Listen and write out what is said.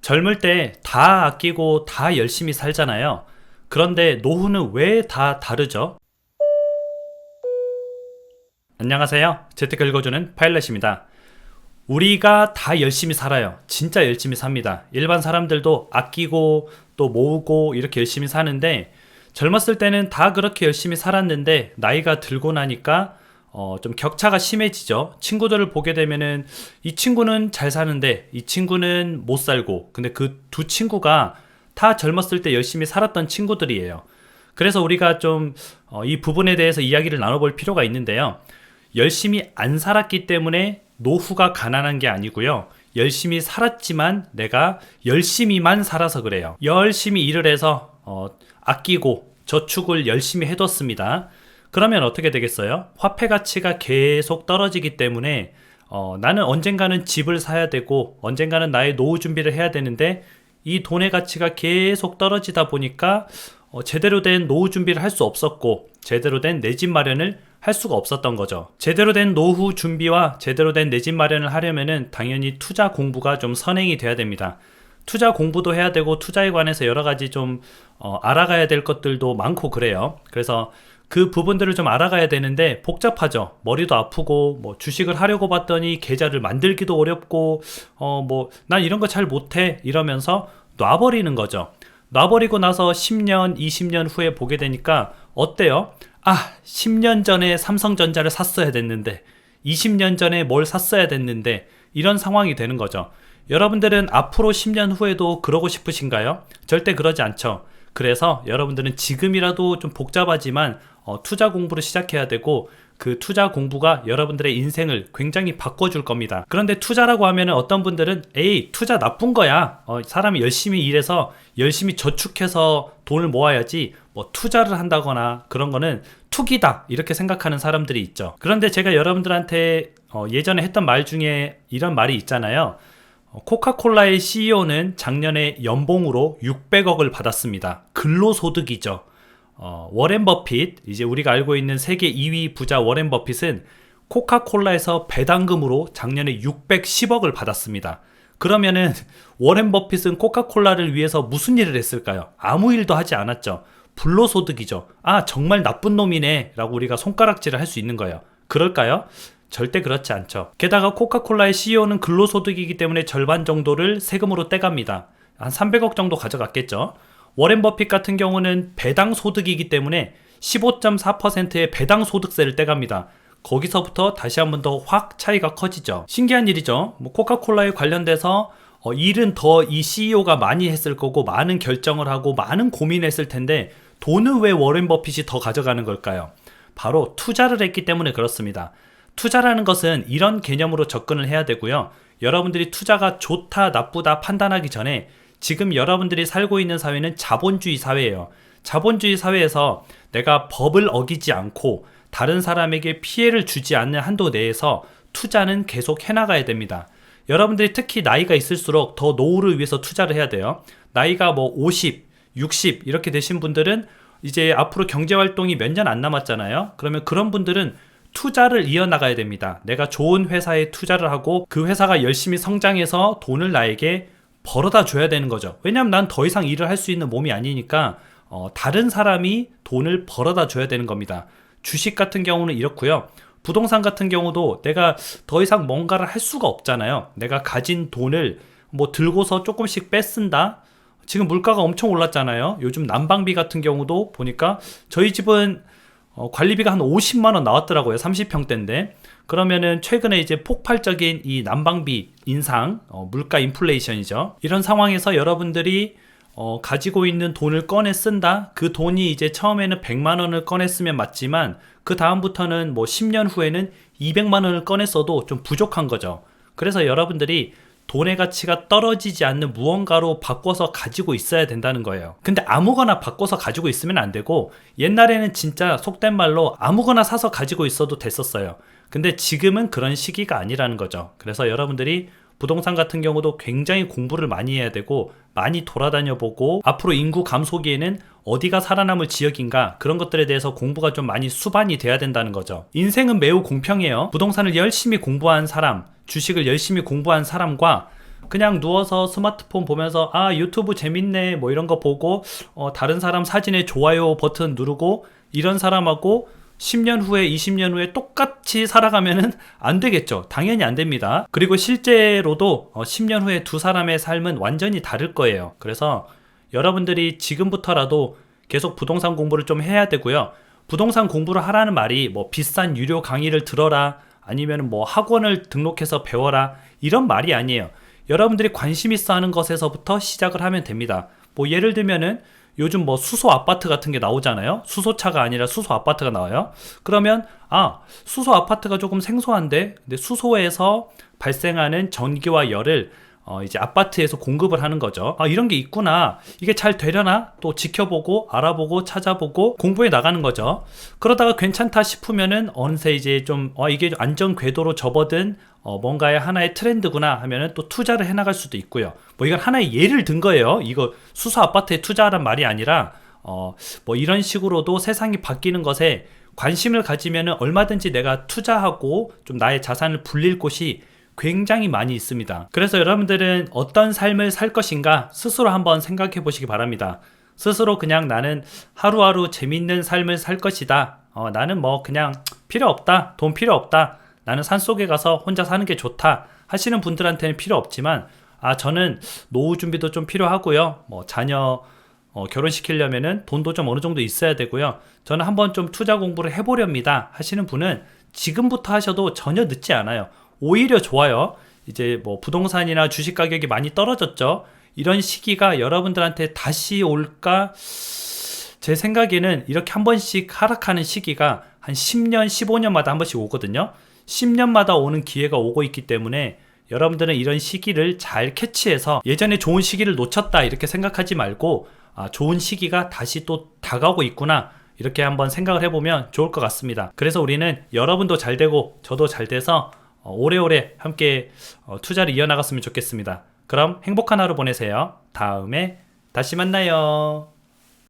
젊을 때 다 아끼고 다 열심히 살잖아요. 그런데 노후는 왜 다 다르죠? 안녕하세요. 재테크 읽어주는 파일럿입니다. 우리가 다 열심히 살아요. 진짜 열심히 삽니다. 일반 사람들도 아끼고 또 모으고 이렇게 열심히 사는데, 젊었을 때는 다 그렇게 열심히 살았는데 나이가 들고 나니까 좀 격차가 심해지죠. 친구들을 보게 되면은 이 친구는 잘 사는데 이 친구는 못 살고, 근데 그 두 친구가 다 젊었을 때 열심히 살았던 친구들이에요. 그래서 우리가 좀 이 부분에 대해서 이야기를 나눠볼 필요가 있는데요. 열심히 안 살았기 때문에 노후가 가난한 게 아니고요. 열심히 살았지만 내가 열심히만 살아서 그래요. 열심히 일을 해서 아끼고 저축을 열심히 해뒀습니다. 그러면 어떻게 되겠어요? 화폐 가치가 계속 떨어지기 때문에 나는 언젠가는 집을 사야 되고 언젠가는 나의 노후 준비를 해야 되는데, 이 돈의 가치가 계속 떨어지다 보니까 제대로 된 노후 준비를 할 수 없었고 제대로 된 내 집 마련을 할 수가 없었던 거죠. 제대로 된 노후 준비와 제대로 된 내 집 마련을 하려면은 당연히 투자 공부가 좀 선행이 돼야 됩니다. 투자 공부도 해야 되고 투자에 관해서 여러 가지 좀 알아가야 될 것들도 많고 그래요. 그래서 그 부분들을 좀 알아가야 되는데 복잡하죠. 머리도 아프고, 뭐 주식을 하려고 봤더니 계좌를 만들기도 어렵고, 난 이런 거 잘 못해 이러면서 놔버리는 거죠. 놔버리고 나서 10년, 20년 후에 보게 되니까 어때요? 10년 전에 삼성전자를 샀어야 됐는데, 20년 전에 뭘 샀어야 됐는데, 이런 상황이 되는 거죠. 여러분들은 앞으로 10년 후에도 그러고 싶으신가요? 절대 그러지 않죠. 그래서 여러분들은 지금이라도 좀 복잡하지만 투자 공부를 시작해야 되고, 그 투자 공부가 여러분들의 인생을 굉장히 바꿔줄 겁니다. 그런데 투자라고 하면 어떤 분들은 에이, 투자 나쁜 거야. 사람이 열심히 일해서 열심히 저축해서 돈을 모아야지 뭐 투자를 한다거나 그런 거는 투기다, 이렇게 생각하는 사람들이 있죠. 그런데 제가 여러분들한테 예전에 했던 말 중에 이런 말이 있잖아요. 코카콜라의 CEO는 작년에 연봉으로 600억을 받았습니다. 근로소득이죠. 워렌 버핏, 이제 우리가 알고 있는 세계 2위 부자 워렌 버핏은 코카콜라에서 배당금으로 작년에 610억을 받았습니다. 그러면은 워렌 버핏은 코카콜라를 위해서 무슨 일을 했을까요? 아무 일도 하지 않았죠. 불로소득이죠. 정말 나쁜 놈이네 라고 우리가 손가락질을 할 수 있는 거예요. 그럴까요? 절대 그렇지 않죠. 게다가 코카콜라의 CEO는 근로소득이기 때문에 절반 정도를 세금으로 떼갑니다. 한 300억 정도 가져갔겠죠. 워렌 버핏 같은 경우는 배당소득이기 때문에 15.4%의 배당소득세를 떼갑니다. 거기서부터 다시 한 번 더 확 차이가 커지죠. 신기한 일이죠. 코카콜라에 관련돼서 일은 더 이 CEO가 많이 했을 거고 많은 결정을 하고 많은 고민했을 텐데 돈은 왜 워렌 버핏이 더 가져가는 걸까요? 바로 투자를 했기 때문에 그렇습니다. 투자라는 것은 이런 개념으로 접근을 해야 되고요. 여러분들이 투자가 좋다 나쁘다 판단하기 전에 지금 여러분들이 살고 있는 사회는 자본주의 사회예요. 자본주의 사회에서 내가 법을 어기지 않고 다른 사람에게 피해를 주지 않는 한도 내에서 투자는 계속 해나가야 됩니다. 여러분들이 특히 나이가 있을수록 더 노후를 위해서 투자를 해야 돼요. 나이가 50, 60 이렇게 되신 분들은 이제 앞으로 경제활동이 몇 년 안 남았잖아요. 그러면 그런 분들은 투자를 이어나가야 됩니다. 내가 좋은 회사에 투자를 하고 그 회사가 열심히 성장해서 돈을 나에게 벌어다 줘야 되는 거죠. 왜냐하면 난 더 이상 일을 할 수 있는 몸이 아니니까 다른 사람이 돈을 벌어다 줘야 되는 겁니다. 주식 같은 경우는 이렇고요. 부동산 같은 경우도 내가 더 이상 뭔가를 할 수가 없잖아요. 내가 가진 돈을 들고서 조금씩 뺏쓴다. 지금 물가가 엄청 올랐잖아요. 요즘 난방비 같은 경우도 보니까 저희 집은 관리비가 한 50만 원 나왔더라고요. 30평대인데. 그러면은 최근에 이제 폭발적인 이 난방비 인상, 물가 인플레이션이죠. 이런 상황에서 여러분들이 가지고 있는 돈을 꺼내 쓴다. 그 돈이 이제 처음에는 100만 원을 꺼내 쓰면 맞지만 그 다음부터는 10년 후에는 200만 원을 꺼내 써도 좀 부족한 거죠. 그래서 여러분들이 돈의 가치가 떨어지지 않는 무언가로 바꿔서 가지고 있어야 된다는 거예요. 근데 아무거나 바꿔서 가지고 있으면 안 되고, 옛날에는 진짜 속된 말로 아무거나 사서 가지고 있어도 됐었어요. 근데 지금은 그런 시기가 아니라는 거죠. 그래서 여러분들이 부동산 같은 경우도 굉장히 공부를 많이 해야 되고 많이 돌아다녀 보고, 앞으로 인구 감소기에는 어디가 살아남을 지역인가, 그런 것들에 대해서 공부가 좀 많이 수반이 돼야 된다는 거죠. 인생은 매우 공평해요. 부동산을 열심히 공부한 사람, 주식을 열심히 공부한 사람과 그냥 누워서 스마트폰 보면서 아 유튜브 재밌네 뭐 이런 거 보고 다른 사람 사진에 좋아요 버튼 누르고 이런 사람하고 10년 후에 20년 후에 똑같이 살아가면은 안 되겠죠. 당연히 안 됩니다. 그리고 실제로도 10년 후에 두 사람의 삶은 완전히 다를 거예요. 그래서 여러분들이 지금부터라도 계속 부동산 공부를 좀 해야 되고요. 부동산 공부를 하라는 말이 뭐 비싼 유료 강의를 들어라 아니면 뭐 학원을 등록해서 배워라 이런 말이 아니에요. 여러분들이 관심 있어 하는 것에서부터 시작을 하면 됩니다. 뭐 예를 들면은 요즘 뭐 수소 아파트 같은 게 나오잖아요. 수소차가 아니라 수소 아파트가 나와요. 그러면 수소 아파트가 조금 생소한데 근데 수소에서 발생하는 전기와 열을 이제 아파트에서 공급을 하는 거죠. 이런 게 있구나. 이게 잘 되려나? 또 지켜보고 알아보고 찾아보고 공부해 나가는 거죠. 그러다가 괜찮다 싶으면은 어느새 이제 좀 이게 안전 궤도로 접어든 뭔가의 하나의 트렌드구나 하면은 또 투자를 해 나갈 수도 있고요. 뭐 이건 하나의 예를 든 거예요. 이거 수소 아파트에 투자하란 말이 아니라 뭐 이런 식으로도 세상이 바뀌는 것에 관심을 가지면은 얼마든지 내가 투자하고 좀 나의 자산을 불릴 곳이 굉장히 많이 있습니다. 그래서 여러분들은 어떤 삶을 살 것인가 스스로 한번 생각해 보시기 바랍니다. 스스로 그냥 나는 하루하루 재밌는 삶을 살 것이다. 나는 뭐 그냥 필요 없다. 돈 필요 없다. 나는 산속에 가서 혼자 사는 게 좋다. 하시는 분들한테는 필요 없지만 저는 노후 준비도 좀 필요하고요. 뭐 자녀 결혼시키려면은 돈도 좀 어느 정도 있어야 되고요. 저는 한번 좀 투자 공부를 해보렵니다. 하시는 분은 지금부터 하셔도 전혀 늦지 않아요. 오히려 좋아요. 이제 뭐 부동산이나 주식 가격이 많이 떨어졌죠. 이런 시기가 여러분들한테 다시 올까? 제 생각에는 이렇게 한 번씩 하락하는 시기가 한 10년, 15년마다 한 번씩 오거든요. 10년마다 오는 기회가 오고 있기 때문에 여러분들은 이런 시기를 잘 캐치해서 예전에 좋은 시기를 놓쳤다 이렇게 생각하지 말고 좋은 시기가 다시 또 다가오고 있구나 이렇게 한번 생각을 해보면 좋을 것 같습니다. 그래서 우리는 여러분도 잘 되고 저도 잘 돼서 오래오래 함께 투자를 이어나갔으면 좋겠습니다. 그럼 행복한 하루 보내세요. 다음에 다시 만나요.